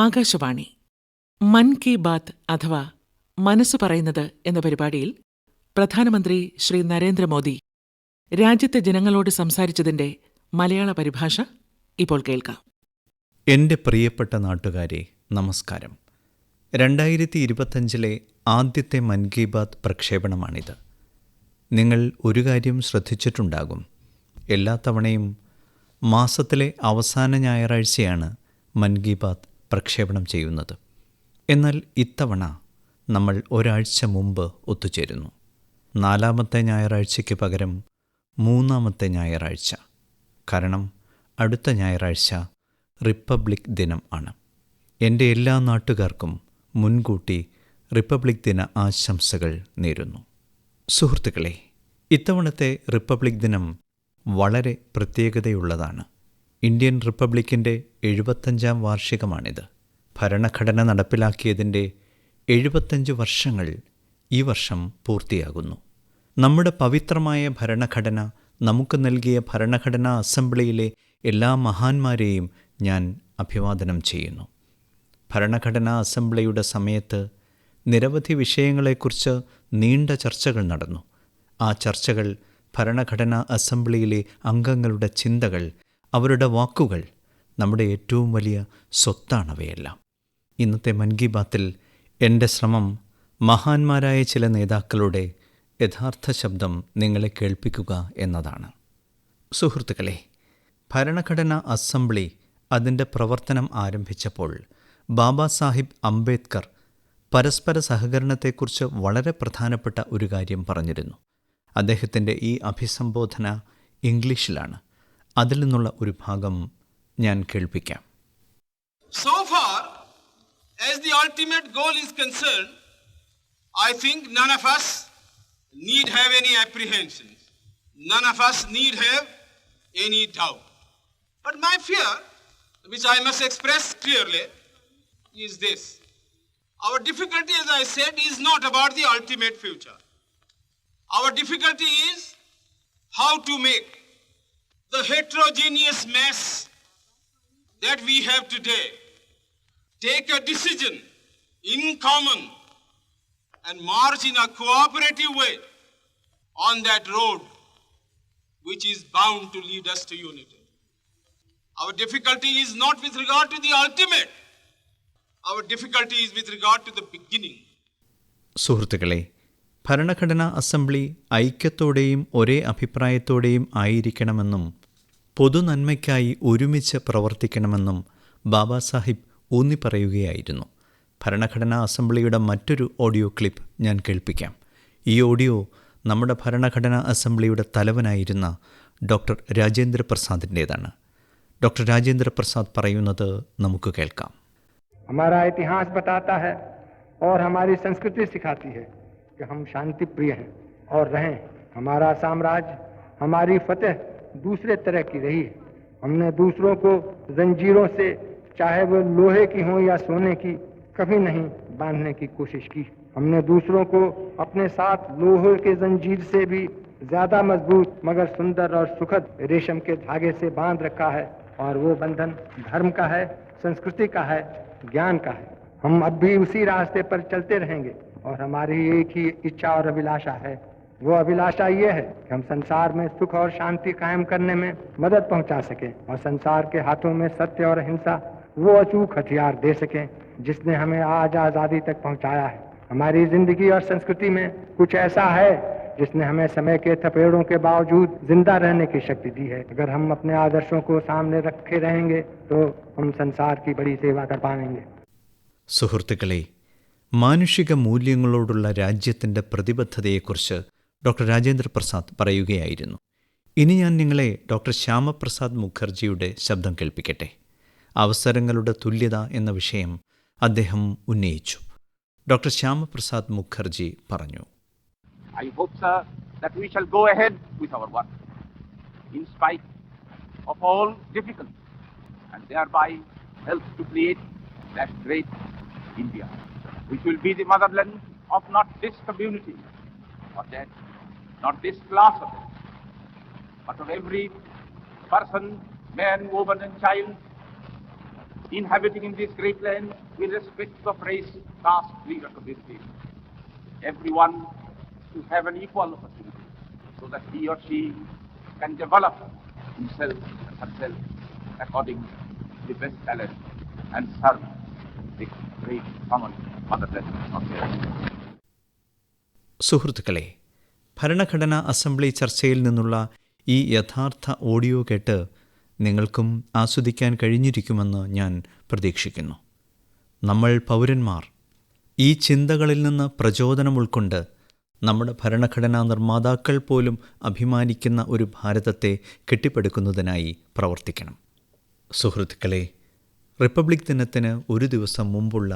ആകാശവാണി മൻ കി ബാത്ത് അഥവാ മനസ്സ് പറയുന്നത് എന്ന പരിപാടിയിൽ പ്രധാനമന്ത്രി ശ്രീ നരേന്ദ്രമോദി രാജ്യത്തെ ജനങ്ങളോട് സംസാരിച്ചതിന്റെ മലയാള പരിഭാഷ ഇപ്പോൾ കേൾക്കാം. എൻ്റെ പ്രിയപ്പെട്ട നാട്ടുകാരെ, നമസ്കാരം. 2025 ആദ്യത്തെ മൻ കി ബാത്ത് പ്രക്ഷേപണമാണിത്. നിങ്ങൾ ഒരു കാര്യം ശ്രദ്ധിച്ചിട്ടുണ്ടാകും. എല്ലാ തവണയും മാസത്തിലെ അവസാന ഞായറാഴ്ചയാണ് മൻ കി ബാത്ത് പ്രക്ഷേപണം ചെയ്യുന്നത്. എന്നാൽ ഇത്തവണ നമ്മൾ ഒരാഴ്ച മുമ്പ് ഒത്തുചേരുന്നു. 4ാമത്തെ ഞായറാഴ്ചയ്ക്ക് പകരം 3ാമത്തെ ഞായറാഴ്ച. കാരണം അടുത്ത ഞായറാഴ്ച റിപ്പബ്ലിക് ദിനം ആണ്. എൻ്റെ എല്ലാ നാട്ടുകാർക്കും മുൻകൂട്ടി റിപ്പബ്ലിക് ദിന ആശംസകൾ നേരുന്നു. സുഹൃത്തുക്കളെ, ഇത്തവണത്തെ റിപ്പബ്ലിക് ദിനം വളരെ പ്രത്യേകതയുള്ളതാണ്. ഇന്ത്യൻ റിപ്പബ്ലിക്കിൻ്റെ 75ാം വാർഷികമാണിത്. ഭരണഘടന നടപ്പിലാക്കിയതിൻ്റെ 75 വർഷങ്ങൾ ഈ വർഷം പൂർത്തിയാകുന്നു. നമ്മുടെ പവിത്രമായ ഭരണഘടന നമുക്ക് നൽകിയ ഭരണഘടനാ അസംബ്ലിയിലെ എല്ലാ മഹാന്മാരെയും ഞാൻ അഭിവാദനം ചെയ്യുന്നു. ഭരണഘടനാ അസംബ്ലിയുടെ സമയത്ത് നിരവധി വിഷയങ്ങളെക്കുറിച്ച് നീണ്ട ചർച്ചകൾ നടന്നു. ആ ചർച്ചകൾ, ഭരണഘടനാ അസംബ്ലിയിലെ അംഗങ്ങളുടെ ചിന്തകൾ, അവരുടെ വാക്കുകൾ നമ്മുടെ ഏറ്റവും വലിയ സ്വത്താണവയെല്ലാം. ഇന്നത്തെ മൻ കി ബാത്തിൽ എൻ്റെ ശ്രമം മഹാന്മാരായ ചില നേതാക്കളുടെ യഥാർത്ഥ ശബ്ദം നിങ്ങളെ കേൾപ്പിക്കുക എന്നതാണ്. സുഹൃത്തുക്കളെ, ഭരണഘടനാ അസംബ്ലി അതിൻ്റെ പ്രവർത്തനം ആരംഭിച്ചപ്പോൾ ബാബാ സാഹിബ് അംബേദ്കർ പരസ്പര സഹകരണത്തെക്കുറിച്ച് വളരെ പ്രധാനപ്പെട്ട ഒരു കാര്യം പറഞ്ഞിരുന്നു. അദ്ദേഹത്തിൻ്റെ ഈ അഭിസംബോധന ഇംഗ്ലീഷിലാണ്. അതിൽ നിന്നുള്ള ഒരു ഭാഗം ഞാൻ കേൾപ്പിക്കാം. So far as the ultimate goal is concerned, I think none of us need have any apprehensions. None of us need have any doubt. But my fear, which I must express clearly, is this. Our difficulty, as I said, is not about the ultimate future. Our difficulty is how to make the heterogeneous mess that we have today take a decision in common and march in a cooperative way on that road which is bound to lead us to unity. Our difficulty is not with regard to the ultimate. Our difficulty is with regard to the beginning. സുഹൃത്തുക്കളെ, ഭരണഘടനാ assembly ഐക്യത്തോടെയും ഒരേ അഭിപ്രായത്തോടെയും ആയിരിക്കണമെന്നും പൊതുനന്മയ്ക്കായി ഒരുമിച്ച് പ്രവർത്തിക്കണമെന്നും ബാബാ സാഹിബ് ഊന്നിപ്പറയുകയായിരുന്നു. ഭരണഘടനാ അസംബ്ലിയുടെ മറ്റൊരു audio clip ഞാൻ കേൾപ്പിക്കാം. ഈ ഓഡിയോ നമ്മുടെ ഭരണഘടനാ അസംബ്ലിയുടെ തലവനായിരുന്ന ഡോക്ടർ രാജേന്ദ്ര പ്രസാദിൻ്റേതാണ്. ഡോക്ടർ രാജേന്ദ്ര പ്രസാദ് പറയുന്നത് നമുക്ക് കേൾക്കാം. हमारा इतिहास बताता है और हमारी संस्कृति सिखाती है कि हम शांति प्रिय हैं और रहें. हमारा साम्राज्य, हमारी फतेह दूसरे तरह की रही है. हमने दूसरों को जंजीरों से, चाहे वो लोहे की हो या सोने की, कभी नहीं बांधने की कोशिश की. हमने दूसरों को अपने साथ लोहे के जंजीर से भी ज्यादा मजबूत मगर सुंदर और सुखद रेशम के धागे से बांध रखा है. और वो बंधन धर्म का है, संस्कृति का है, ज्ञान का है. हम अब भी उसी रास्ते पर चलते रहेंगे और हमारी एक ही इच्छा और अभिलाषा है. वो अभिलाषा ये है कि हम संसार में सुख और शांति कायम करने में मदद पहुंचा सकें और संसार के हाथों में सत्य और अहिंसा वो अचूक हथियार दे सकें जिसने हमें आज आज़ादी तक पहुंचाया है. हमारी जिंदगी और संस्कृति में कुछ ऐसा है जिसने हमें समय के थपेड़ों के बावजूद जिंदा रहने की शक्ति दी है. अगर हम अपने आदर्शों को सामने रखे रहेंगे तो हम संसार की बड़ी सेवा कर पाएंगे. സുഹൃത്തുക്കളെ, മാനുഷിക മൂല്യങ്ങളോടുള്ള രാജ്യത്തിൻ്റെ പ്രതിബദ്ധതയെക്കുറിച്ച് ഡോക്ടർ രാജേന്ദ്ര പ്രസാദ് പറയുകയായിരുന്നു. ഇനി ഞാൻ നിങ്ങളെ ഡോക്ടർ ശ്യാമപ്രസാദ് മുഖർജിയുടെ ശബ്ദം കേൾപ്പിക്കട്ടെ. അവസരങ്ങളുടെ തുല്യത എന്ന വിഷയം അദ്ദേഹം ഉന്നയിച്ചു. ഡോക്ടർ ശ്യാമപ്രസാദ് മുഖർജി പറഞ്ഞു, I hope, sir, that we shall go ahead with our work in spite of all difficulties and thereby help to create that great India, which will be the motherland of not this community or that, not this class of it, but of every person, man, woman and child, inhabiting in this great land, irrespective of race, caste, creed, or community. Everyone to have an equal opportunity so that he or she can develop himself and herself according to the best talent and serve the great common motherland of their people. സുഹൃത്തുക്കളെ, ഭരണഘടനാ assembly ചർച്ചയിൽ നിന്നുള്ള ഈ യഥാർത്ഥ audio കേട്ട് നിങ്ങൾക്കും ആസ്വദിക്കാൻ കഴിഞ്ഞിരിക്കുമെന്ന് ഞാൻ പ്രതീക്ഷിക്കുന്നു. നമ്മൾ പൗരന്മാർ ഈ ചിന്തകളിൽ നിന്ന് പ്രചോദനം ഉൾക്കൊണ്ട് നമ്മുടെ ഭരണഘടനാ നിർമ്മാതാക്കൾ പോലും അഭിമാനിക്കുന്ന ഒരു ഭാരതത്തെ കെട്ടിപ്പടുക്കുന്നതിനായി പ്രവർത്തിക്കണം. സുഹൃത്തുക്കളെ, റിപ്പബ്ലിക് ദിനത്തിന് ഒരു ദിവസം മുമ്പുള്ള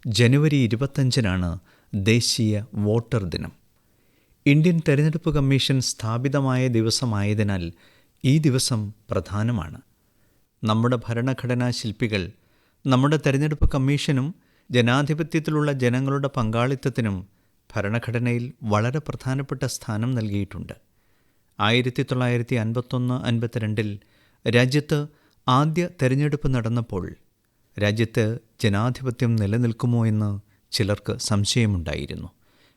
ജനുവരി 25-നാണ് ദേശീയ വോട്ടർ ദിനം. ഇന്ത്യൻ തെരഞ്ഞെടുപ്പ് കമ്മീഷൻ സ്ഥാപിതമായ ദിവസമായതിനാൽ ഈ ദിവസം പ്രധാനമാണ്. നമ്മുടെ ഭരണഘടനാ ശില്പികൾ നമ്മുടെ തെരഞ്ഞെടുപ്പ് കമ്മീഷനും ജനാധിപത്യത്തിലുള്ള ജനങ്ങളുടെ പങ്കാളിത്തത്തിനും ഭരണഘടനയിൽ വളരെ പ്രധാനപ്പെട്ട സ്ഥാനം നൽകിയിട്ടുണ്ട്. 1951-52 രാജ്യത്ത് ആദ്യ തെരഞ്ഞെടുപ്പ് നടന്നപ്പോൾ രാജ്യത്ത് ജനാധിപത്യം നിലനിൽക്കുമോ എന്ന് ചിലർക്ക് സംശയമുണ്ടായിരുന്നു.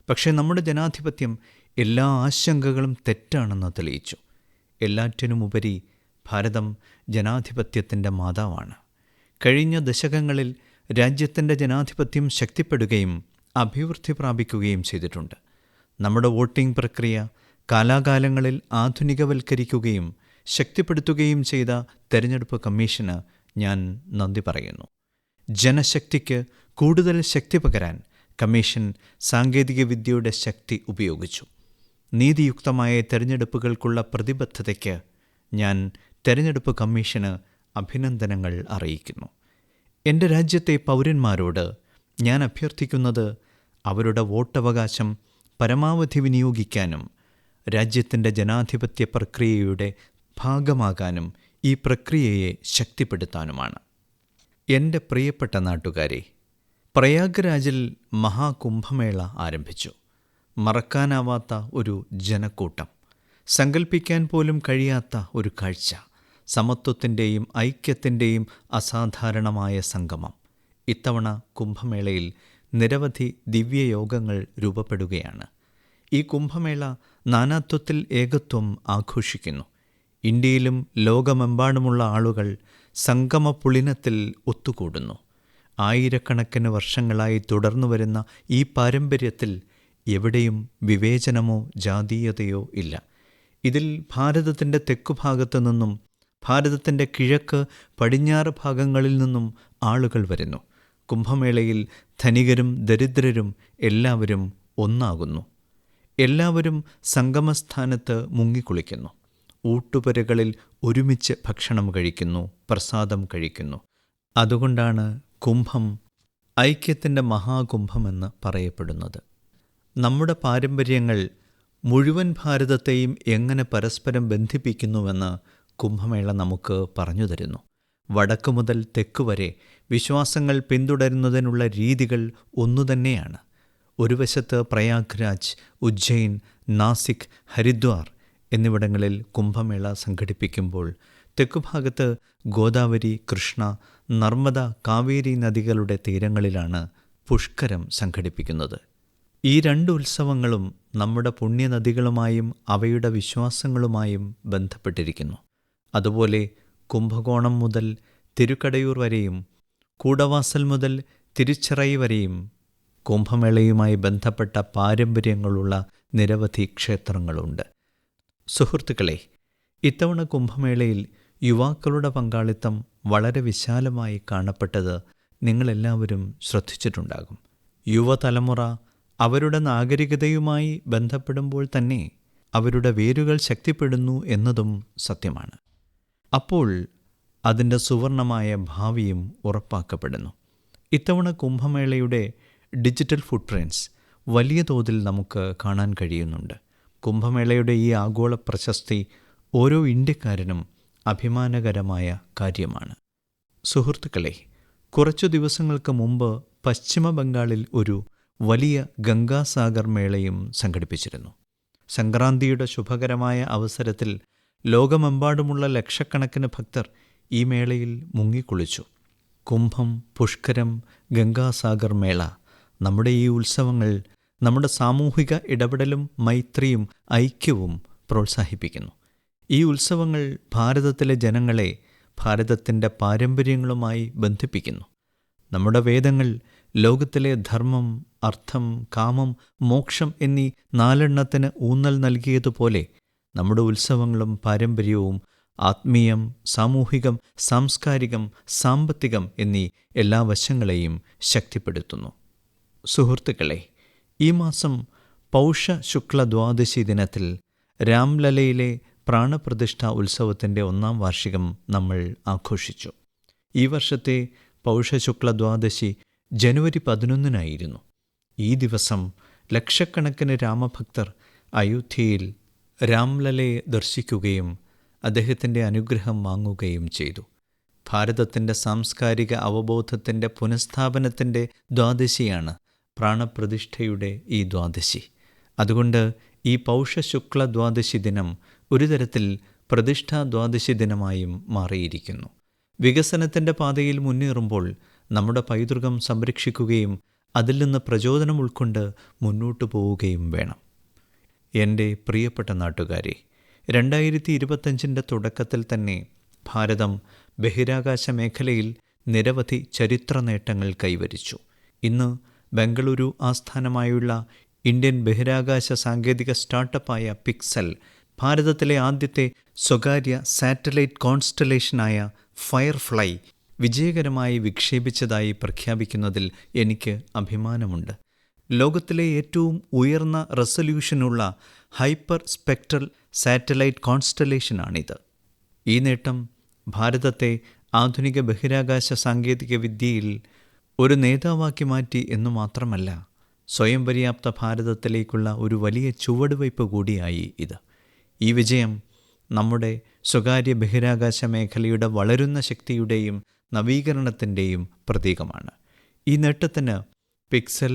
പക്ഷേ നമ്മുടെ ജനാധിപത്യം എല്ലാ ആശങ്കകളും തെറ്റാണെന്ന് തെളിയിച്ചു. എല്ലാറ്റിനുമുപരി ഭാരതം ജനാധിപത്യത്തിൻ്റെ മാതാവാണ്. കഴിഞ്ഞ ദശകങ്ങളിൽ രാജ്യത്തിൻ്റെ ജനാധിപത്യം ശക്തിപ്പെടുകയും അഭിവൃദ്ധി പ്രാപിക്കുകയും ചെയ്തിട്ടുണ്ട്. നമ്മുടെ വോട്ടിംഗ് പ്രക്രിയ കാലാകാലങ്ങളിൽ ആധുനികവൽക്കരിക്കുകയും ശക്തിപ്പെടുത്തുകയും ചെയ്ത തെരഞ്ഞെടുപ്പ് കമ്മീഷന് ഞാൻ നന്ദി പറയുന്നു. ജനശക്തിക്ക് കൂടുതൽ ശക്തി പകരാൻ കമ്മീഷൻ സാങ്കേതികവിദ്യയുടെ ശക്തി ഉപയോഗിച്ചു. നീതിയുക്തമായ തെരഞ്ഞെടുപ്പുകൾക്കുള്ള പ്രതിബദ്ധതയ്ക്ക് ഞാൻ തെരഞ്ഞെടുപ്പ് കമ്മീഷന് അഭിനന്ദനങ്ങൾ അറിയിക്കുന്നു. എൻ്റെ രാജ്യത്തെ പൗരന്മാരോട് ഞാൻ അഭ്യർത്ഥിക്കുന്നത് അവരുടെ വോട്ടവകാശം പരമാവധി വിനിയോഗിക്കാനും രാജ്യത്തിൻ്റെ ജനാധിപത്യ പ്രക്രിയയുടെ ഭാഗമാകാനും ഈ പ്രക്രിയയെ ശക്തിപ്പെടുത്താനുമാണ്. എൻ്റെ പ്രിയപ്പെട്ട നാട്ടുകാരെ, പ്രയാഗ്രാജിൽ മഹാകുംഭമേള ആരംഭിച്ചു. മറക്കാനാവാത്ത ഒരു ജനക്കൂട്ടം, സങ്കല്പിക്കാൻ പോലും കഴിയാത്ത ഒരു കാഴ്ച, സമത്വത്തിൻ്റെയും ഐക്യത്തിൻ്റെയും അസാധാരണമായ സംഗമം. ഇത്തവണ കുംഭമേളയിൽ നിരവധി ദിവ്യയോഗങ്ങൾ രൂപപ്പെടുകയാണ്. ഈ കുംഭമേള നാനാത്വത്തിൽ ഏകത്വം ആഘോഷിക്കുന്നു. ഇന്ത്യയിലും ലോകമെമ്പാടുമുള്ള ആളുകൾ സംഗമപുളിനത്തിൽ ഒത്തുകൂടുന്നു. ആയിരക്കണക്കിന് വർഷങ്ങളായി തുടർന്നു വരുന്ന ഈ പാരമ്പര്യത്തിൽ എവിടെയും വിവേചനമോ ജാതീയതയോ ഇല്ല. ഇതിൽ ഭാരതത്തിൻ്റെ തെക്കുഭാഗത്തു നിന്നും ഭാരതത്തിൻ്റെ കിഴക്ക് പടിഞ്ഞാറ് ഭാഗങ്ങളിൽ നിന്നും ആളുകൾ വരുന്നു. കുംഭമേളയിൽ ധനികരും ദരിദ്രരും എല്ലാവരും ഒന്നാകുന്നു. എല്ലാവരും സംഗമസ്ഥാനത്ത് മുങ്ങിക്കുളിക്കുന്നു. ഊട്ടുപുരകളിൽ ഒരുമിച്ച് ഭക്ഷണം കഴിക്കുന്നു, പ്രസാദം കഴിക്കുന്നു. അതുകൊണ്ടാണ് കുംഭം ഐക്യത്തിൻ്റെ മഹാകുംഭമെന്ന് പറയപ്പെടുന്നത്. നമ്മുടെ പാരമ്പര്യങ്ങൾ മുഴുവൻ ഭാരതത്തെയും എങ്ങനെ പരസ്പരം ബന്ധിപ്പിക്കുന്നുവെന്ന് കുംഭമേള നമുക്ക് പറഞ്ഞു തരുന്നു. വടക്ക് മുതൽ തെക്ക് വരെ വിശ്വാസങ്ങൾ പിന്തുടരുന്നതിനുള്ള രീതികൾ ഒന്നുതന്നെയാണ്. ഒരു വശത്ത് പ്രയാഗ്രാജ്, ഉജ്ജയിൻ, നാസിക്, ഹരിദ്വാർ എന്നിവിടങ്ങളിൽ കുംഭമേള സംഘടിപ്പിക്കുമ്പോൾ തെക്കുഭാഗത്ത് ഗോദാവരി, കൃഷ്ണ, നർമ്മദ, കാവേരി നദികളുടെ തീരങ്ങളിലാണ് പുഷ്കരം സംഘടിപ്പിക്കുന്നത്. ഈ രണ്ട് ഉത്സവങ്ങളും നമ്മുടെ പുണ്യനദികളുമായും അവയുടെ വിശ്വാസങ്ങളുമായും ബന്ധപ്പെട്ടിരിക്കുന്നു. അതുപോലെ കുംഭകോണം മുതൽ തിരുക്കടയൂർ വരെയും കൂടവാസൽ മുതൽ തിരുച്ചിറൈ വരെയും കുംഭമേളയുമായി ബന്ധപ്പെട്ട പാരമ്പര്യങ്ങളുള്ള നിരവധി ക്ഷേത്രങ്ങളുണ്ട്. സുഹൃത്തുക്കളെ, ഇത്തവണ കുംഭമേളയിൽ യുവാക്കളുടെ പങ്കാളിത്തം വളരെ വിശാലമായി കാണപ്പെട്ടത് നിങ്ങളെല്ലാവരും ശ്രദ്ധിച്ചിട്ടുണ്ടാകും. യുവതലമുറ അവരുടെ നാഗരികതയുമായി ബന്ധപ്പെടുമ്പോൾ തന്നെ അവരുടെ വേരുകൾ ശക്തിപ്പെടുന്നു എന്നതും സത്യമാണ്. അപ്പോൾ അതിൻ്റെ സുവർണമായ ഭാവിയും ഉറപ്പാക്കപ്പെടുന്നു. ഇത്തവണ കുംഭമേളയുടെ ഡിജിറ്റൽ ഫുട്പ്രിൻറ്റ്സ് വലിയ തോതിൽ നമുക്ക് കാണാൻ കഴിയുന്നുണ്ട്. കുംഭമേളയുടെ ഈ ആഗോള പ്രശസ്തി ഓരോ ഇന്ത്യക്കാരനും അഭിമാനകരമായ കാര്യമാണ്. സുഹൃത്തുക്കളെ, കുറച്ചു ദിവസങ്ങൾക്ക് മുമ്പ് പശ്ചിമ ബംഗാളിൽ ഒരു വലിയ ഗംഗാസാഗർ മേളയും സംഘടിപ്പിച്ചിരുന്നു. സംക്രാന്തിയുടെ ശുഭകരമായ അവസരത്തിൽ ലോകമെമ്പാടുമുള്ള ലക്ഷക്കണക്കിന് ഭക്തർ ഈ മേളയിൽ മുങ്ങിക്കുളിച്ചു. കുംഭം, പുഷ്കരം, ഗംഗാസാഗർ മേള, നമ്മുടെ ഈ ഉത്സവങ്ങൾ നമ്മുടെ സാമൂഹിക ഇടപെടലും മൈത്രിയും ഐക്യവും പ്രോത്സാഹിപ്പിക്കുന്നു. ഈ ഉത്സവങ്ങൾ ഭാരതത്തിലെ ജനങ്ങളെ ഭാരതത്തിൻ്റെ പാരമ്പര്യങ്ങളുമായി ബന്ധിപ്പിക്കുന്നു. നമ്മുടെ വേദങ്ങൾ ലോകത്തിലെ ധർമ്മം, അർത്ഥം, കാമം, മോക്ഷം എന്നീ 4 ഊന്നൽ നൽകിയതുപോലെ നമ്മുടെ ഉത്സവങ്ങളും പാരമ്പര്യവും ആത്മീയം, സാമൂഹികം, സാംസ്കാരികം, സാമ്പത്തികം എന്നീ എല്ലാ വശങ്ങളെയും ശക്തിപ്പെടുത്തുന്നു. സുഹൃത്തുക്കളെ, ഈ മാസം പൗഷ ശുക്ല ദ്വാദശി ദിനത്തിൽ രാംലലയിലെ പ്രാണപ്രതിഷ്ഠാ ഉത്സവത്തിൻ്റെ 1ാം വാർഷികം നമ്മൾ ആഘോഷിച്ചു. ഈ വർഷത്തെ പൗഷശുക്ല ദ്വാദശി ജനുവരി 11 ഈ ദിവസം ലക്ഷക്കണക്കിന് രാമഭക്തർ അയോധ്യയിൽ രാംലലയെ ദർശിക്കുകയും അദ്ദേഹത്തിൻ്റെ അനുഗ്രഹം വാങ്ങുകയും ചെയ്തു. ഭാരതത്തിൻ്റെ സാംസ്കാരിക അവബോധത്തിൻ്റെ പുനഃസ്ഥാപനത്തിൻ്റെ ദ്വാദശിയാണ് പ്രാണപ്രതിഷ്ഠയുടെ ഈ ദ്വാദശി. അതുകൊണ്ട് ഈ പൗഷശുക്ല ദ്വാദശി ദിനം ഒരു തരത്തിൽ പ്രതിഷ്ഠാ ദ്വാദശി ദിനമായും മാറിയിരിക്കുന്നു. വികസനത്തിൻ്റെ പാതയിൽ മുന്നേറുമ്പോൾ നമ്മുടെ പൈതൃകം സംരക്ഷിക്കുകയും അതിൽ നിന്ന് പ്രചോദനം ഉൾക്കൊണ്ട് മുന്നോട്ടു പോവുകയും വേണം. എൻ്റെ പ്രിയപ്പെട്ട നാട്ടുകാരെ, 2025 തുടക്കത്തിൽ തന്നെ ഭാരതം ബഹിരാകാശ മേഖലയിൽ നിരവധി ചരിത്ര നേട്ടങ്ങൾ കൈവരിച്ചു. ഇന്ന് ബംഗളൂരു ആസ്ഥാനമായുള്ള ഇന്ത്യൻ ബഹിരാകാശ സാങ്കേതിക സ്റ്റാർട്ടപ്പായ പിക്സൽ ഭാരതത്തിലെ ആദ്യത്തെ സ്വകാര്യ സാറ്റലൈറ്റ് കോൺസ്റ്റലേഷനായ ഫയർഫ്ലൈ വിജയകരമായി വിക്ഷേപിച്ചതായി പ്രഖ്യാപിക്കുന്നതിൽ എനിക്ക് അഭിമാനമുണ്ട്. ലോകത്തിലെ ഏറ്റവും ഉയർന്ന റെസൊല്യൂഷനുള്ള ഹൈപ്പർ സ്പെക്ട്രൽ സാറ്റലൈറ്റ് കോൺസ്റ്റലേഷനാണിത്. ഈ നേട്ടം ഭാരതത്തെ ആധുനിക ബഹിരാകാശ സാങ്കേതിക വിദ്യയിൽ ഒരു നേതാവാക്കി മാറ്റി എന്നു മാത്രമല്ല, സ്വയം പര്യാപ്ത ഭാരതത്തിലേക്കുള്ള ഒരു വലിയ ചുവടുവയ്പ് കൂടിയായി ഇത്. ഈ വിജയം നമ്മുടെ സ്വകാര്യ ബഹിരാകാശ മേഖലയുടെ വളരുന്ന ശക്തിയുടെയും നവീകരണത്തിൻ്റെയും പ്രതീകമാണ്. ഈ നേട്ടത്തിന് പിക്സൽ,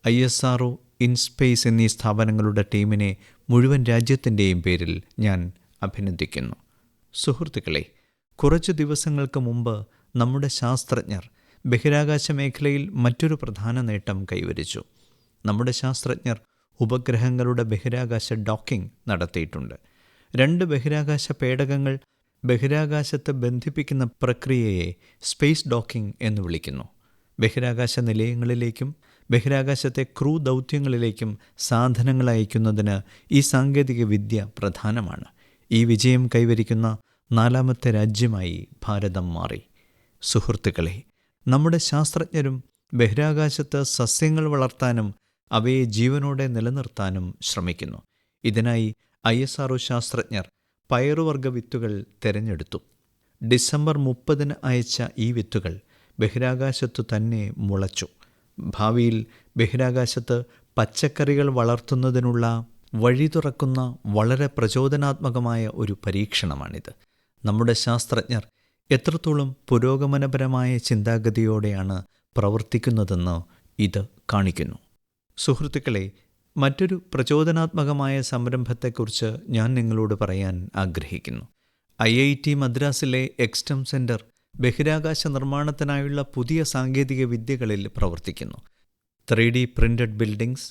ISRO, ഇൻസ്പേസ് എന്നീ സ്ഥാപനങ്ങളുടെ ടീമിനെ മുഴുവൻ രാജ്യത്തിൻ്റെയും പേരിൽ ഞാൻ അഭിനന്ദിക്കുന്നു. സുഹൃത്തുക്കളെ, കുറച്ചു ദിവസങ്ങൾക്ക് മുമ്പ് നമ്മുടെ ശാസ്ത്രജ്ഞർ ബഹിരാകാശ മേഖലയിൽ മറ്റൊരു പ്രധാന നേട്ടം കൈവരിച്ചു. നമ്മുടെ ശാസ്ത്രജ്ഞർ ഉപഗ്രഹങ്ങളുടെ ബഹിരാകാശ ഡോക്കിംഗ് നടത്തിയിട്ടുണ്ട്. 2 ബഹിരാകാശ പേടകങ്ങൾ ബഹിരാകാശത്ത് ബന്ധിപ്പിക്കുന്ന പ്രക്രിയയെ സ്പേസ് ഡോക്കിംഗ് എന്ന് വിളിക്കുന്നു. ബഹിരാകാശ നിലയങ്ങളിലേക്കും ബഹിരാകാശത്തെ ക്രൂ ദൗത്യങ്ങളിലേക്കും സാധനങ്ങൾ അയക്കുന്നതിന് ഈ സാങ്കേതിക വിദ്യ പ്രധാനമാണ്. ഈ വിജയം കൈവരിക്കുന്ന 4ാമത്തെ രാജ്യമായി ഭാരതം മാറി. സുഹൃത്തുക്കളെ, നമ്മുടെ ശാസ്ത്രജ്ഞരും ബഹിരാകാശത്ത് സസ്യങ്ങൾ വളർത്താനും അവയെ ജീവനോടെ നിലനിർത്താനും ശ്രമിക്കുന്നു. ഇതിനായി ISRO ശാസ്ത്രജ്ഞർ പയറുവർഗ വിത്തുകൾ തിരഞ്ഞെടുത്തു. ഡിസംബർ 30 അയച്ച ഈ വിത്തുകൾ ബഹിരാകാശത്തു തന്നെ മുളച്ചു. ഭാവിയിൽ ബഹിരാകാശത്ത് പച്ചക്കറികൾ വളർത്തുന്നതിനുള്ള വഴി തുറക്കുന്ന വളരെ പ്രചോദനാത്മകമായ ഒരു പരീക്ഷണമാണിത്. നമ്മുടെ ശാസ്ത്രജ്ഞർ എത്രത്തോളം പുരോഗമനപരമായ ചിന്താഗതിയോടെയാണ് പ്രവർത്തിക്കുന്നതെന്ന് ഇത് കാണിക്കുന്നു. സുഹൃത്തുക്കളെ, മറ്റൊരു പ്രചോദനാത്മകമായ സംരംഭത്തെക്കുറിച്ച് ഞാൻ നിങ്ങളോട് പറയാൻ ആഗ്രഹിക്കുന്നു. IIT മദ്രാസിലെ എക്സ്റ്റം സെൻറ്റർ ബഹിരാകാശ നിർമ്മാണത്തിനായുള്ള പുതിയ സാങ്കേതിക വിദ്യകളിൽ പ്രവർത്തിക്കുന്നു. 3D printed buildings,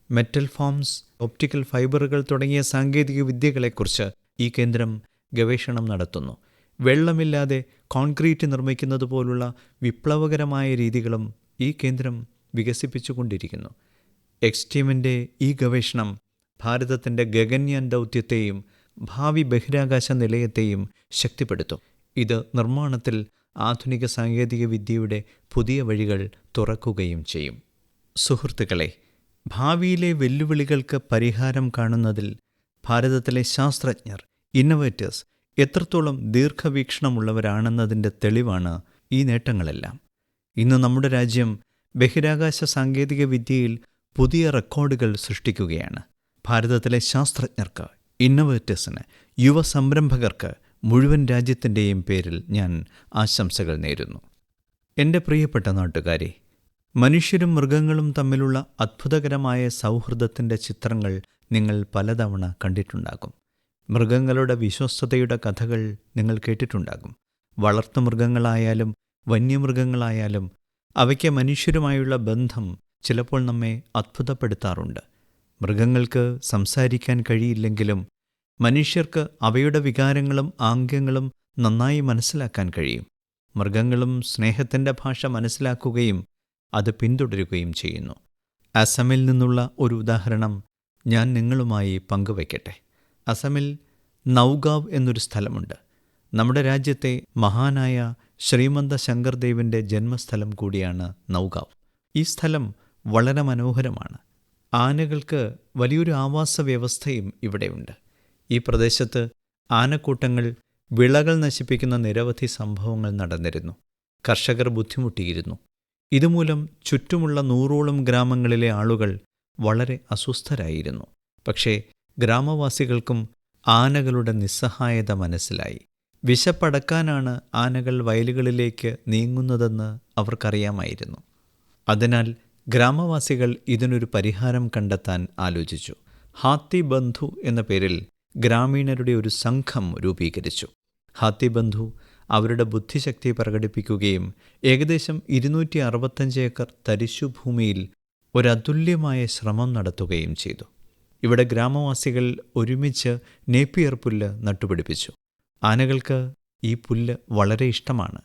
metal forms, optical ഫൈബറുകൾ തുടങ്ങിയ സാങ്കേതിക വിദ്യകളെക്കുറിച്ച് ഈ കേന്ദ്രം ഗവേഷണം നടത്തുന്നു. വെള്ളമില്ലാതെ കോൺക്രീറ്റ് നിർമ്മിക്കുന്നത് പോലുള്ള വിപ്ലവകരമായ രീതികളും ഈ കേന്ദ്രം വികസിപ്പിച്ചുകൊണ്ടിരിക്കുന്നു. എക്സ്റ്റീമിൻ്റെ ഈ ഗവേഷണം ഭാരതത്തിൻ്റെ ഗഗൻയാൻ ദൗത്യത്തെയും ഭാവി ബഹിരാകാശ നിലയത്തെയും ശക്തിപ്പെടുത്തും. ഇത് നിർമ്മാണത്തിൽ ആധുനിക സാങ്കേതിക വിദ്യയുടെ പുതിയ വഴികൾ തുറക്കുകയും ചെയ്യും. സുഹൃത്തുക്കളെ, ഭാവിയിലെ വെല്ലുവിളികൾക്ക് പരിഹാരം കാണുന്നതിൽ ഭാരതത്തിലെ ശാസ്ത്രജ്ഞർ, ഇന്നൊവേറ്റേഴ്സ് എത്രത്തോളം ദീർഘവീക്ഷണമുള്ളവരാണെന്നതിൻ്റെ തെളിവാണ് ഈ നേട്ടങ്ങളെല്ലാം. ഇന്ന് നമ്മുടെ രാജ്യം ബഹിരാകാശ സാങ്കേതിക വിദ്യയിൽ പുതിയ റെക്കോർഡുകൾ സൃഷ്ടിക്കുകയാണ്. ഭാരതത്തിലെ ശാസ്ത്രജ്ഞർക്ക്, ഇന്നൊവേറ്റേഴ്സിന്, യുവ സംരംഭകർക്ക് മുഴുവൻ രാജ്യത്തിൻ്റെയും പേരിൽ ഞാൻ ആശംസകൾ നേരുന്നു. എൻ്റെ പ്രിയപ്പെട്ട നാട്ടുകാരെ, മനുഷ്യരും മൃഗങ്ങളും തമ്മിലുള്ള അത്ഭുതകരമായ സൗഹൃദത്തിൻ്റെ ചിത്രങ്ങൾ നിങ്ങൾ പലതവണ കണ്ടിട്ടുണ്ടാകും. മൃഗങ്ങളുടെ വിശ്വസ്തതയുടെ കഥകൾ നിങ്ങൾ കേട്ടിട്ടുണ്ടാകും. വളർത്തുമൃഗങ്ങളായാലും വന്യമൃഗങ്ങളായാലും അവയ്ക്ക് മനുഷ്യരുമായുള്ള ബന്ധം ചിലപ്പോൾ നമ്മെ അത്ഭുതപ്പെടുത്താറുണ്ട്. മൃഗങ്ങൾക്ക് സംസാരിക്കാൻ കഴിയില്ലെങ്കിലും മനുഷ്യർക്ക് അവയുടെ വികാരങ്ങളും ആംഗ്യങ്ങളും നന്നായി മനസ്സിലാക്കാൻ കഴിയും. മൃഗങ്ങളും സ്നേഹത്തിൻ്റെ ഭാഷ മനസ്സിലാക്കുകയും അത് പിന്തുടരുകയും ചെയ്യുന്നു. അസമിൽ നിന്നുള്ള ഒരു ഉദാഹരണം ഞാൻ നിങ്ങളുമായി പങ്കുവയ്ക്കട്ടെ. അസമിൽ നൗഗാവ് എന്നൊരു സ്ഥലമുണ്ട്. നമ്മുടെ രാജ്യത്തെ മഹാനായ ശ്രീമന്ത ശങ്കർദേവിൻ്റെ ജന്മസ്ഥലം കൂടിയാണ് നൗഗാവ്. ഈ സ്ഥലം വളരെ മനോഹരമാണ്. ആനകൾക്ക് വലിയൊരു ആവാസ വ്യവസ്ഥയും ഇവിടെയുണ്ട്. ഈ പ്രദേശത്ത് ആനക്കൂട്ടങ്ങൾ വിളകൾ നശിപ്പിക്കുന്ന നിരവധി സംഭവങ്ങൾ നടന്നിരുന്നു. കർഷകർ ബുദ്ധിമുട്ടിയിരുന്നു. ഇതുമൂലം ചുറ്റുമുള്ള 100ഓളം ഗ്രാമങ്ങളിലെ ആളുകൾ വളരെ അസ്വസ്ഥരായിരുന്നു. പക്ഷേ ഗ്രാമവാസികൾക്കും ആനകളുടെ നിസ്സഹായത മനസ്സിലായി. വിശപ്പടക്കാനാണ് ആനകൾ വയലുകളിലേക്ക് നീങ്ങുന്നതെന്ന് അവർക്കറിയാമായിരുന്നു. അതിനാൽ ഗ്രാമവാസികൾ ഇതിനൊരു പരിഹാരം കണ്ടെത്താൻ ആലോചിച്ചു. ഹാത്തി ബന്ധു എന്ന പേരിൽ ഗ്രാമീണരുടെ ഒരു സംഘം രൂപീകരിച്ചു. ഹാത്തി ബന്ധു അവരുടെ ബുദ്ധിശക്തി പ്രകടിപ്പിക്കുകയും ഏകദേശം 265 ഏക്കർ തരിശുഭൂമിയിൽ ഒരതുല്യമായ ശ്രമം നടത്തുകയും ചെയ്തു. ഇവിടെ ഗ്രാമവാസികൾ ഒരുമിച്ച് നേപ്പിയർ പുല്ല് നട്ടുപിടിപ്പിച്ചു. ആനകൾക്ക് ഈ പുല്ല് വളരെ ഇഷ്ടമാണ്.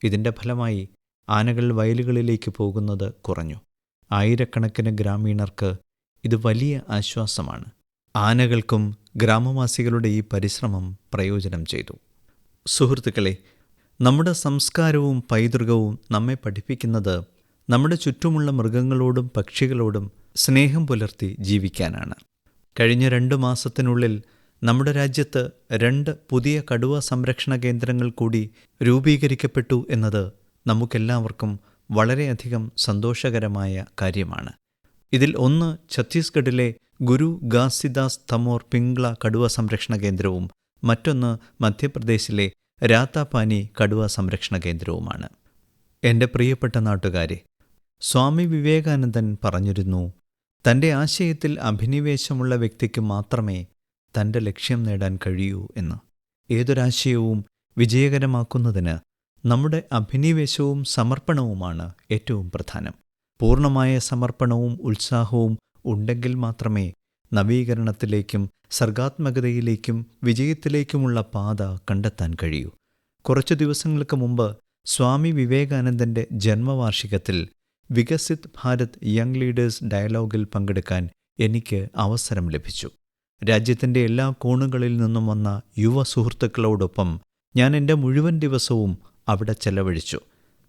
ഇതിൻ്റെ ഫലമായി ആനകൾ വയലുകളിലേക്ക് പോകുന്നത് കുറഞ്ഞു. ആയിരക്കണക്കിന് ഗ്രാമീണർക്ക് ഇത് വലിയ ആശ്വാസമാണ്. ആനകൾക്കും ഗ്രാമവാസികളുടെ ഈ പരിശ്രമം പ്രയോജനം ചെയ്തു. സുഹൃത്തുക്കളെ, നമ്മുടെ സംസ്കാരവും പൈതൃകവും നമ്മെ പഠിപ്പിക്കുന്നത് നമ്മുടെ ചുറ്റുമുള്ള മൃഗങ്ങളോടും പക്ഷികളോടും സ്നേഹം പുലർത്തി ജീവിക്കാനാണ്. കഴിഞ്ഞ 2 മാസത്തിനുള്ളിൽ നമ്മുടെ രാജ്യത്ത് 2 പുതിയ കടുവ സംരക്ഷണ കേന്ദ്രങ്ങൾ കൂടി രൂപീകരിക്കപ്പെട്ടു എന്നത് നമുക്കെല്ലാവർക്കും വളരെയധികം സന്തോഷകരമായ കാര്യമാണ്. ഇതിൽ ഒന്ന് ഛത്തീസ്ഗഡിലെ ഗുരു ഘാസിദാസ് തമോർ പിംഗ്ല കടുവ സംരക്ഷണ കേന്ദ്രവും മറ്റൊന്ന് മധ്യപ്രദേശിലെ രാതാപാനി കടുവ സംരക്ഷണ കേന്ദ്രവുമാണ്. എൻ്റെ പ്രിയപ്പെട്ട നാട്ടുകാരെ, സ്വാമി വിവേകാനന്ദൻ പറഞ്ഞിരുന്നു, തൻ്റെ ആശയത്തിൽ അഭിനിവേശമുള്ള വ്യക്തിക്ക് മാത്രമേ തൻ്റെ ലക്ഷ്യം നേടാൻ കഴിയൂ എന്ന്. ഏതൊരാശയവും വിജയകരമാക്കുന്നതിന് നമ്മുടെ അഭിനിവേശവും സമർപ്പണവുമാണ് ഏറ്റവും പ്രധാനം. പൂർണ്ണമായ സമർപ്പണവും ഉത്സാഹവും ഉണ്ടെങ്കിൽ മാത്രമേ നവീകരണത്തിലേക്കും സർഗാത്മകതയിലേക്കും വിജയത്തിലേക്കുമുള്ള പാത കണ്ടെത്താൻ കഴിയൂ. കുറച്ചു ദിവസങ്ങൾക്ക് മുമ്പ് സ്വാമി വിവേകാനന്ദൻ്റെ ജന്മവാർഷികത്തിൽ വികസിത് ഭാരത് യങ് ലീഡേഴ്സ് ഡയലോഗിൽ പങ്കെടുക്കാൻ എനിക്ക് അവസരം ലഭിച്ചു. രാജ്യത്തിൻ്റെ എല്ലാ കോണുകളിൽ നിന്നും വന്ന യുവ സുഹൃത്തുക്കളോടൊപ്പം ഞാൻ എൻ്റെ മുഴുവൻ ദിവസവും അവിടെ ചെലവഴിച്ചു.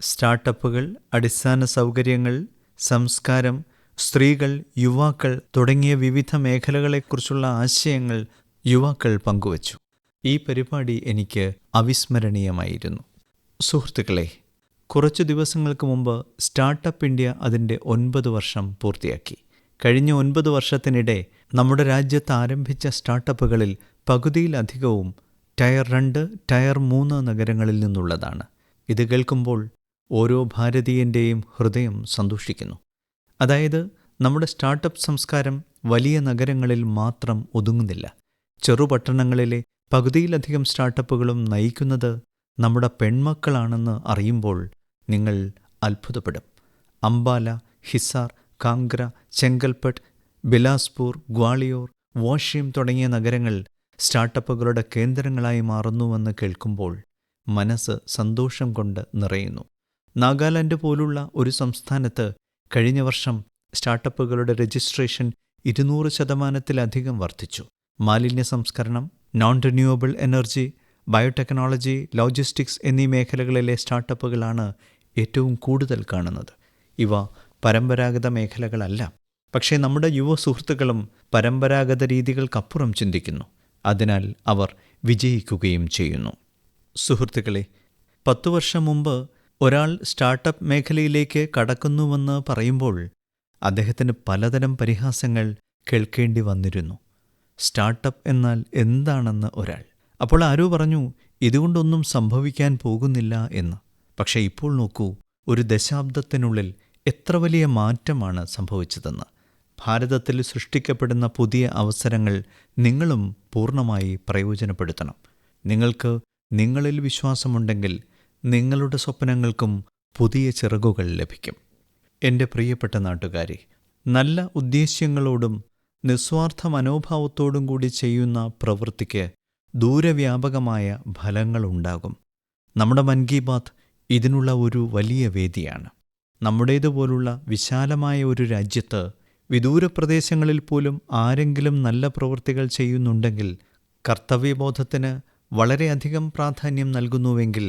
സ്റ്റാർട്ടപ്പുകൾ, അടിസ്ഥാന സൗകര്യങ്ങൾ, സംസ്കാരം, സ്ത്രീകൾ, യുവാക്കൾ തുടങ്ങിയ വിവിധ മേഖലകളെക്കുറിച്ചുള്ള ആശയങ്ങൾ യുവാക്കൾ പങ്കുവച്ചു. ഈ പരിപാടി എനിക്ക് അവിസ്മരണീയമായിരുന്നു. സുഹൃത്തുക്കളെ, കുറച്ചു ദിവസങ്ങൾക്ക് മുമ്പ് സ്റ്റാർട്ടപ്പ് ഇന്ത്യ അതിൻ്റെ 9 വർഷം പൂർത്തിയാക്കി. കഴിഞ്ഞ 9 വർഷത്തിനിടെ നമ്മുടെ രാജ്യത്ത് ആരംഭിച്ച സ്റ്റാർട്ടപ്പുകളിൽ പകുതിയിലധികവും ടയർ 2, ടയർ 3 നഗരങ്ങളിൽ നിന്നുള്ളതാണ്. ഇത് കേൾക്കുമ്പോൾ ഓരോ ഭാരതീയൻ്റെയും ഹൃദയം സന്തോഷിക്കുന്നു. അതായത് നമ്മുടെ സ്റ്റാർട്ടപ്പ് സംസ്കാരം വലിയ നഗരങ്ങളിൽ മാത്രം ഒതുങ്ങുന്നില്ല. ചെറുപട്ടണങ്ങളിലെ പകുതിയിലധികം സ്റ്റാർട്ടപ്പുകളും നയിക്കുന്നത് നമ്മുടെ പെൺമക്കളാണെന്ന് അറിയുമ്പോൾ നിങ്ങൾ അത്ഭുതപ്പെടും. അംബാല, ഹിസാർ, കാംഗ്ര, ചെങ്കൽപ്പട്ട്, ബിലാസ്പൂർ, ഗ്വാളിയോർ, വാഷിം തുടങ്ങിയ നഗരങ്ങൾ സ്റ്റാർട്ടപ്പുകളുടെ കേന്ദ്രങ്ങളായി മാറുന്നുവെന്ന് കേൾക്കുമ്പോൾ മനസ്സ് സന്തോഷം കൊണ്ട് നിറയുന്നു. നാഗാലാൻഡ് പോലുള്ള ഒരു സംസ്ഥാനത്ത് കഴിഞ്ഞ വർഷം സ്റ്റാർട്ടപ്പുകളുടെ രജിസ്ട്രേഷൻ 200% വർദ്ധിച്ചു. മാലിന്യ സംസ്കരണം, non renewable energy, biotechnology, logistics എന്നീ മേഖലകളിലെ സ്റ്റാർട്ടപ്പുകളാണ് ഏറ്റവും കൂടുതൽ കാണുന്നത്. ഇവ പരമ്പരാഗത മേഖലകളല്ല. പക്ഷേ നമ്മുടെ യുവ സുഹൃത്തുക്കളും പരമ്പരാഗത രീതികൾക്കപ്പുറം ചിന്തിക്കുന്നു. അതിനാൽ അവർ വിജയിക്കുകയും ചെയ്യുന്നു. സുഹൃത്തുക്കളെ, 10 വർഷം മുമ്പ് ഒരാൾ സ്റ്റാർട്ടപ്പ് മേഖലയിലേക്ക് കടക്കുന്നുവെന്ന് പറയുമ്പോൾ അദ്ദേഹത്തിന് പലതരം പരിഹാസങ്ങൾ കേൾക്കേണ്ടി വന്നിരുന്നു. സ്റ്റാർട്ടപ്പ് എന്നാൽ എന്താണെന്ന് ഒരാൾ. അപ്പോൾ ആരോ പറഞ്ഞു, ഇതുകൊണ്ടൊന്നും സംഭവിക്കാൻ പോകുന്നില്ല എന്ന്. പക്ഷേ ഇപ്പോൾ നോക്കൂ, ഒരു ദശാബ്ദത്തിനുള്ളിൽ എത്ര വലിയ മാറ്റമാണ് സംഭവിച്ചതെന്ന്. ഭാരതത്തിൽ സൃഷ്ടിക്കപ്പെടുന്ന പുതിയ അവസരങ്ങൾ നിങ്ങളും പൂർണ്ണമായി പ്രയോജനപ്പെടുത്തണം. നിങ്ങൾക്ക് നിങ്ങളിൽ വിശ്വാസമുണ്ടെങ്കിൽ നിങ്ങളുടെ സ്വപ്നങ്ങൾക്കും പുതിയ ചിറകുകൾ ലഭിക്കും. എൻ്റെ പ്രിയപ്പെട്ട നാട്ടുകാരെ, നല്ല ഉദ്ദേശ്യങ്ങളോടും നിസ്വാർത്ഥ മനോഭാവത്തോടും കൂടി ചെയ്യുന്ന പ്രവൃത്തിക്ക് ദൂരവ്യാപകമായ ഫലങ്ങളുണ്ടാകും. നമ്മുടെ മൻ കി ബാത്ത് ഇതിനുള്ള ഒരു വലിയ വേദിയാണ്. നമ്മുടേതുപോലുള്ള വിശാലമായ ഒരു രാജ്യത്ത് വിദൂര പ്രദേശങ്ങളിൽ പോലും ആരെങ്കിലും നല്ല പ്രവൃത്തികൾ ചെയ്യുന്നുണ്ടെങ്കിൽ, കർത്തവ്യബോധത്തിന് വളരെയധികം പ്രാധാന്യം നൽകുന്നുവെങ്കിൽ,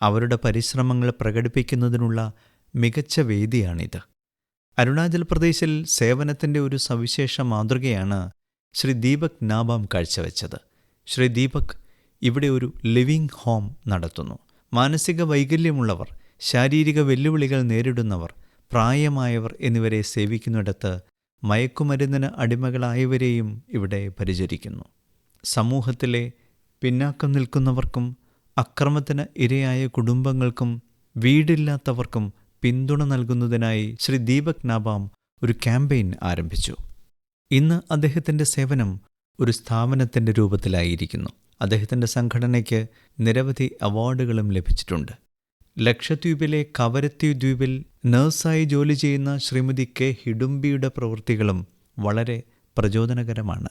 അവരുടെ പരിശ്രമങ്ങൾ പ്രകടിപ്പിക്കുന്നതിനുള്ള മികച്ച വേദിയാണിത്. അരുണാചൽ പ്രദേശിൽ സേവനത്തിൻ്റെ ഒരു സവിശേഷ മാതൃകയാണ് ശ്രീ ദീപക് നാബാം കാഴ്ചവെച്ചത്. ശ്രീ ദീപക് ഇവിടെ ഒരു ലിവിംഗ് ഹോം നടത്തുന്നു. മാനസിക വൈകല്യമുള്ളവർ, ശാരീരിക വെല്ലുവിളികൾ നേരിടുന്നവർ, പ്രായമായവർ എന്നിവരെ സേവിക്കുന്നിടത്ത് മയക്കുമരുന്നിന് അടിമകളായവരെയും ഇവിടെ പരിചരിക്കുന്നു. സമൂഹത്തിലെ പിന്നാക്കം നിൽക്കുന്നവർക്കും അക്രമത്തിന് ഇരയായ കുടുംബങ്ങൾക്കും വീടില്ലാത്തവർക്കും പിന്തുണ നൽകുന്നതിനായി ശ്രീ ദീപക് നാബാം ഒരു ക്യാമ്പയിൻ ആരംഭിച്ചു. ഇന്ന് അദ്ദേഹത്തിൻ്റെ സേവനം ഒരു സ്ഥാപനത്തിൻ്റെ രൂപത്തിലായിരിക്കുന്നു. അദ്ദേഹത്തിൻ്റെ സംഘടനയ്ക്ക് നിരവധി അവാർഡുകളും ലഭിച്ചിട്ടുണ്ട്. ലക്ഷദ്വീപിലെ കവരത്തി ദ്വീപിൽ നഴ്സായി ജോലി ചെയ്യുന്ന ശ്രീമതി കെ ഹിഡുംബിയുടെ പ്രവൃത്തികളും വളരെ പ്രചോദനകരമാണ്.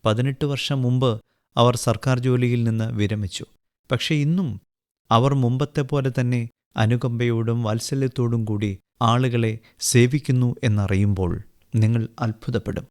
18 വർഷം മുമ്പ് അവർ സർക്കാർ ജോലിയിൽ നിന്ന് വിരമിച്ചു. പക്ഷേ ഇന്നും അവർ മുമ്പത്തെ പോലെ തന്നെ അനുകമ്പയോടും വാത്സല്യത്തോടും കൂടി ആളുകളെ സേവിക്കുന്നു എന്നറിയുമ്പോൾ നിങ്ങൾ അത്ഭുതപ്പെടും.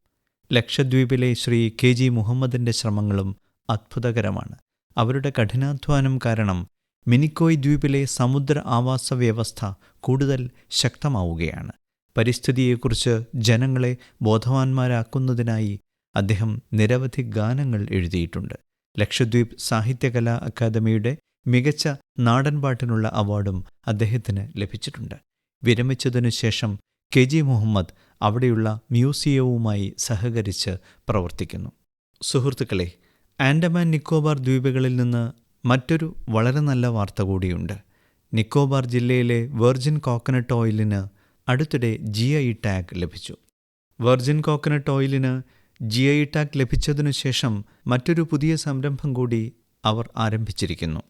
ലക്ഷദ്വീപിലെ ശ്രീ കെ ജി മുഹമ്മദിൻ്റെ ശ്രമങ്ങളും അത്ഭുതകരമാണ്. അവരുടെ കഠിനാധ്വാനം കാരണം മിനിക്കോയ് ദ്വീപിലെ സമുദ്ര ആവാസ വ്യവസ്ഥ കൂടുതൽ ശക്തമാവുകയാണ്. പരിസ്ഥിതിയെക്കുറിച്ച് ജനങ്ങളെ ബോധവാന്മാരാക്കുന്നതിനായി അദ്ദേഹം നിരവധി ഗാനങ്ങൾ എഴുതിയിട്ടുണ്ട്. ലക്ഷദ്വീപ് സാഹിത്യകലാ അക്കാദമിയുടെ മികച്ച നാടൻപാട്ടിനുള്ള അവാർഡും അദ്ദേഹത്തിന് ലഭിച്ചിട്ടുണ്ട്. വിരമിച്ചതിനു ശേഷം കെ ജി മുഹമ്മദ് അവിടെയുള്ള മ്യൂസിയവുമായി സഹകരിച്ച് പ്രവർത്തിക്കുന്നു. സുഹൃത്തുക്കളെ, ആൻഡമാൻ നിക്കോബാർ ദ്വീപുകളിൽ നിന്ന് മറ്റൊരു വളരെ നല്ല വാർത്ത കൂടിയുണ്ട്. നിക്കോബാർ ജില്ലയിലെ വെർജിൻ കോക്കനട്ട് ഓയിലിന് അടുത്തിടെ GI ടാഗ് ലഭിച്ചു. വെർജിൻ കോക്കനട്ട് ഓയിലിന് GI ടാഗ് ലഭിച്ചതിനു ശേഷം മറ്റൊരു പുതിയ സംരംഭം കൂടി അവർ ആരംഭിച്ചിരിക്കുന്നു.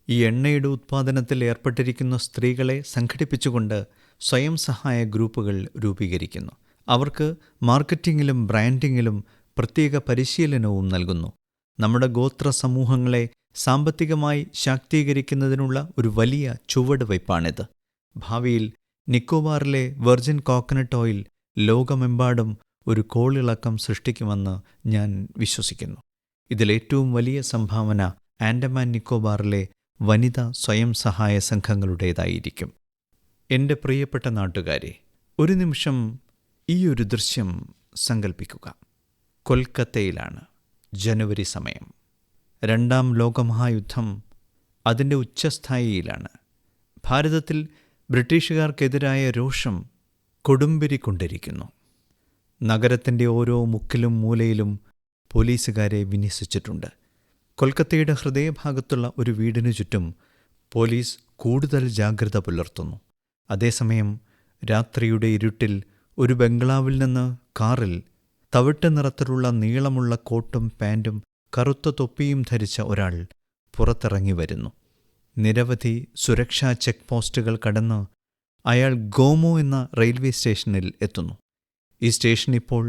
ഈ എണ്ണയുടെ ഉത്പാദനത്തിൽ ഏർപ്പെട്ടിരിക്കുന്ന സ്ത്രീകളെ സംഘടിപ്പിച്ചുകൊണ്ട് സ്വയം സഹായ ഗ്രൂപ്പുകൾ രൂപീകരിക്കുന്നു. അവർക്ക് മാർക്കറ്റിങ്ങിലും ബ്രാൻഡിങ്ങിലും പ്രത്യേക പരിശീലനവും നൽകുന്നു. നമ്മുടെ ഗോത്ര സമൂഹങ്ങളെ സാമ്പത്തികമായി ശാക്തീകരിക്കുന്നതിനുള്ള ഒരു വലിയ ചുവടുവയ്പ്പാണിത്. ഭാവിയിൽ നിക്കോബാറിലെ വെർജിൻ കോക്കനട്ട് ഓയിൽ ലോകമെമ്പാടും ഒരു കോളിളക്കം സൃഷ്ടിക്കുമെന്ന് ഞാൻ വിശ്വസിക്കുന്നു. ഇതിലേറ്റവും വലിയ സംഭാവന ആൻഡമാൻ നിക്കോബാറിലെ വനിതാ സ്വയം സഹായ സംഘങ്ങളുടേതായിരിക്കും. എൻ്റെ പ്രിയപ്പെട്ട നാട്ടുകാരെ, ഒരു നിമിഷം ഈ ഒരു ദൃശ്യം സങ്കൽപ്പിക്കുക. കൊൽക്കത്തയിലാണ് ജനുവരി സമയം. 2ാം ലോകമഹായുദ്ധം അതിൻ്റെ ഉച്ചസ്ഥായിയിലാണ്. ഭാരതത്തിൽ ബ്രിട്ടീഷുകാർക്കെതിരായ രോഷം കൊടുമ്പിരിക്കൊണ്ടിരിക്കുന്നു. നഗരത്തിൻ്റെ ഓരോ മുക്കിലും മൂലയിലും പോലീസുകാരെ വിന്യസിച്ചിട്ടുണ്ട്. കൊൽക്കത്തയുടെ ഹൃദയഭാഗത്തുള്ള ഒരു വീടിനു ചുറ്റും പോലീസ് കൂടുതൽ ജാഗ്രത പുലർത്തുന്നു. അതേസമയം രാത്രിയുടെ ഇരുട്ടിൽ ഒരു ബംഗ്ലാവിൽ നിന്ന് കാറിൽ തവിട്ട് നിറത്തിലുള്ള നീളമുള്ള കോട്ടും പാൻറ്റും കറുത്ത തൊപ്പിയും ധരിച്ച ഒരാൾ പുറത്തിറങ്ങി വരുന്നു. നിരവധി സുരക്ഷാ ചെക്ക് പോസ്റ്റുകൾ കടന്ന് അയാൾ ഗോമോ എന്ന റെയിൽവേ സ്റ്റേഷനിൽ എത്തുന്നു. ഈ സ്റ്റേഷൻ ഇപ്പോൾ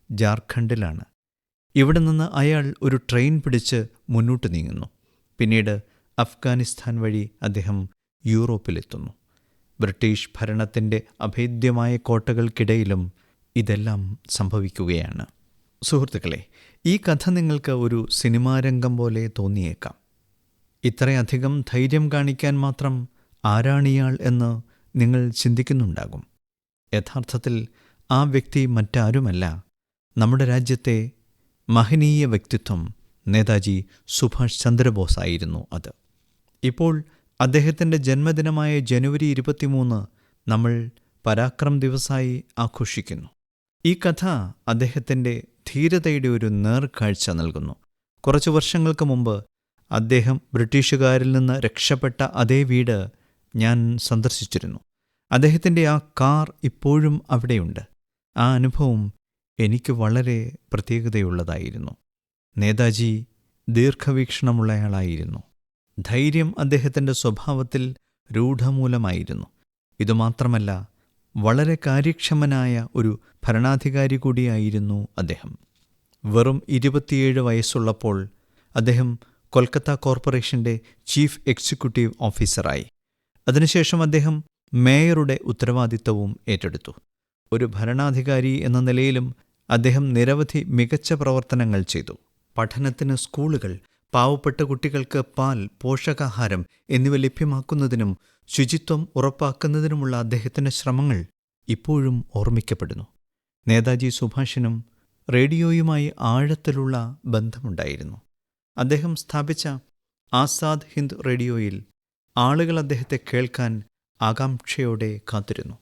ജാർഖണ്ഡിലാണ്. ഇവിടെ നിന്ന് അയാൾ ഒരു ട്രെയിൻ പിടിച്ച് മുന്നോട്ട് നീങ്ങുന്നു. പിന്നീട് അഫ്ഗാനിസ്ഥാൻ വഴി അദ്ദേഹം യൂറോപ്പിലെത്തുന്നു. ബ്രിട്ടീഷ് ഭരണത്തിൻ്റെ അഭേദ്യമായ കോട്ടകൾക്കിടയിലും ഇതെല്ലാം സംഭവിക്കുകയാണ്. സുഹൃത്തുക്കളെ, ഈ കഥ നിങ്ങൾക്ക് ഒരു സിനിമാരംഗം പോലെ തോന്നിയേക്കാം. ഇത്രയധികം ധൈര്യം കാണിക്കാൻ മാത്രം ആരാണിയാൾ എന്ന് നിങ്ങൾ ചിന്തിക്കുന്നുണ്ടാകും. യഥാർത്ഥത്തിൽ ആ വ്യക്തി മറ്റാരുമല്ല, നമ്മുടെ രാജ്യത്തെ മഹനീയ വ്യക്തിത്വം നേതാജി സുഭാഷ് ചന്ദ്രബോസ് ആയിരുന്നു അത്. ഇപ്പോൾ അദ്ദേഹത്തിൻ്റെ ജന്മദിനമായ ജനുവരി 23 നമ്മൾ പരാക്രം ദിവസായി ആഘോഷിക്കുന്നു. ഈ കഥ അദ്ദേഹത്തിൻ്റെ ധീരതയുടെ ഒരു നേർക്കാഴ്ച നൽകുന്നു. കുറച്ചു വർഷങ്ങൾക്ക് മുമ്പ് അദ്ദേഹം ബ്രിട്ടീഷുകാരിൽ നിന്ന് രക്ഷപ്പെട്ട അതേ വീട് ഞാൻ സന്ദർശിച്ചിരുന്നു. അദ്ദേഹത്തിൻ്റെ ആ കാർ ഇപ്പോഴും അവിടെയുണ്ട്. ആ അനുഭവം എനിക്ക് വളരെ പ്രത്യേകതയുള്ളതായിരുന്നു. നേതാജി ദീർഘവീക്ഷണമുള്ളയാളായിരുന്നു. ധൈര്യം അദ്ദേഹത്തിൻ്റെ സ്വഭാവത്തിൽ രൂഢമൂലമായിരുന്നു. ഇതുമാത്രമല്ല, വളരെ കാര്യക്ഷമനായ ഒരു ഭരണാധികാരി കൂടിയായിരുന്നു അദ്ദേഹം. വെറും 27 വയസ്സുള്ളപ്പോൾ അദ്ദേഹം കൊൽക്കത്ത കോർപ്പറേഷന്റെ ചീഫ് എക്സിക്യൂട്ടീവ് ഓഫീസറായി. അതിനുശേഷം അദ്ദേഹം മേയറുടെ ഉത്തരവാദിത്തവും ഏറ്റെടുത്തു. ഒരു ഭരണാധികാരി എന്ന നിലയിലും അദ്ദേഹം നിരവധി മികച്ച പ്രവർത്തനങ്ങൾ ചെയ്തു. പഠനത്തിന് സ്കൂളുകൾ, പാവപ്പെട്ട കുട്ടികൾക്ക് പാൽ, പോഷകാഹാരം എന്നിവ ലഭ്യമാക്കുന്നതിനും ശുചിത്വം ഉറപ്പാക്കുന്നതിനുമുള്ള അദ്ദേഹത്തിൻ്റെ ശ്രമങ്ങൾ ഇപ്പോഴും ഓർമ്മിക്കപ്പെടുന്നു. നേതാജി സുഭാഷിനും റേഡിയോയുമായി ആഴത്തിലുള്ള ബന്ധമുണ്ടായിരുന്നു. അദ്ദേഹം സ്ഥാപിച്ച ആസാദ് ഹിന്ദ് റേഡിയോയിൽ ആളുകൾ അദ്ദേഹത്തെ കേൾക്കാൻ ആകാംക്ഷയോടെ കാത്തിരുന്നു.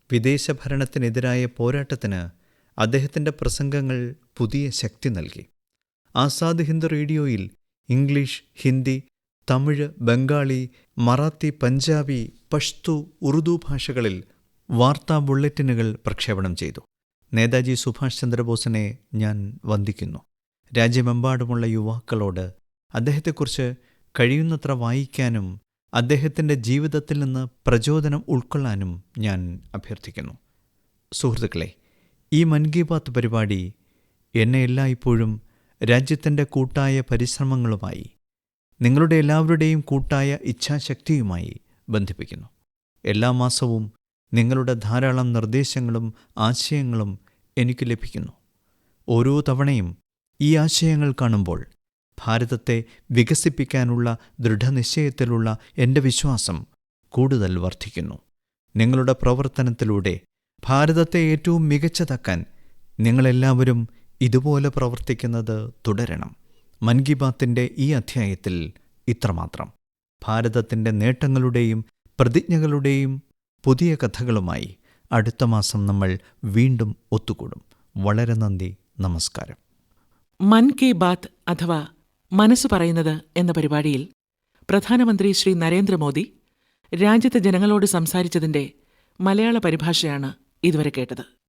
വിദേശ ഭരണത്തിനെതിരായ പോരാട്ടത്തിന് അദ്ദേഹത്തിൻ്റെ പ്രസംഗങ്ങൾ പുതിയ ശക്തി നൽകി. ആസാദ് ഹിന്ദ് റേഡിയോയിൽ ഇംഗ്ലീഷ്, ഹിന്ദി, തമിഴ്, ബംഗാളി, മറാത്തി, പഞ്ചാബി, പഷ്തു, ഉറുദു ഭാഷകളിൽ വാർത്താ ബുള്ളറ്റിനുകൾ പ്രക്ഷേപണം ചെയ്തു. നേതാജി സുഭാഷ് ചന്ദ്രബോസിനെ ഞാൻ വന്ദിക്കുന്നു. രാജ്യമെമ്പാടുമുള്ള യുവാക്കളോട് അദ്ദേഹത്തെക്കുറിച്ച് കഴിയുന്നത്ര വായിക്കാനും അദ്ദേഹത്തിൻ്റെ ജീവിതത്തിൽ നിന്ന് പ്രചോദനം ഉൾക്കൊള്ളാനും ഞാൻ അഭ്യർത്ഥിക്കുന്നു. സുഹൃത്തുക്കളെ, ഈ മൻ കി ബാത്ത് പരിപാടി എന്നെ എല്ലായ്പ്പോഴും രാജ്യത്തിൻ്റെ കൂട്ടായ പരിശ്രമങ്ങളുമായി, നിങ്ങളുടെ എല്ലാവരുടെയും കൂട്ടായ ഇച്ഛാശക്തിയുമായി ബന്ധിപ്പിക്കുന്നു. എല്ലാ മാസവും നിങ്ങളുടെ ധാരാളം നിർദ്ദേശങ്ങളും ആശയങ്ങളും എനിക്ക് ലഭിക്കുന്നു. ഓരോ തവണയും ഈ ആശയങ്ങൾ കാണുമ്പോൾ ഭാരതത്തെ വികസിപ്പിക്കാനുള്ള ദൃഢനിശ്ചയത്തിലുള്ള എൻ്റെ വിശ്വാസം കൂടുതൽ വർദ്ധിക്കുന്നു. നിങ്ങളുടെ പ്രവർത്തനത്തിലൂടെ ഭാരതത്തെ ഏറ്റവും മികച്ചതാക്കാൻ നിങ്ങളെല്ലാവരും ഇതുപോലെ പ്രവർത്തിക്കുന്നത് തുടരണം. മൻ കി ബാത്തിൻ്റെ ഈ അധ്യായത്തിൽ ഇത്രമാത്രം. ഭാരതത്തിൻ്റെ നേട്ടങ്ങളുടെയും പ്രതിജ്ഞകളുടെയും പുതിയ കഥകളുമായി അടുത്ത മാസം നമ്മൾ വീണ്ടും ഒത്തുകൂടും. വളരെ നന്ദി, നമസ്കാരം. മൻ കി ബാത്ത് അഥവാ മനസ്സ് പറയുന്നത് എന്ന പരിപാടിയിൽ പ്രധാനമന്ത്രി ശ്രീ നരേന്ദ്രമോദി രാജ്യത്തെ ജനങ്ങളോട് സംസാരിച്ചതിൻ്റെ മലയാള പരിഭാഷയാണ് ഇതുവരെ കേട്ടത്.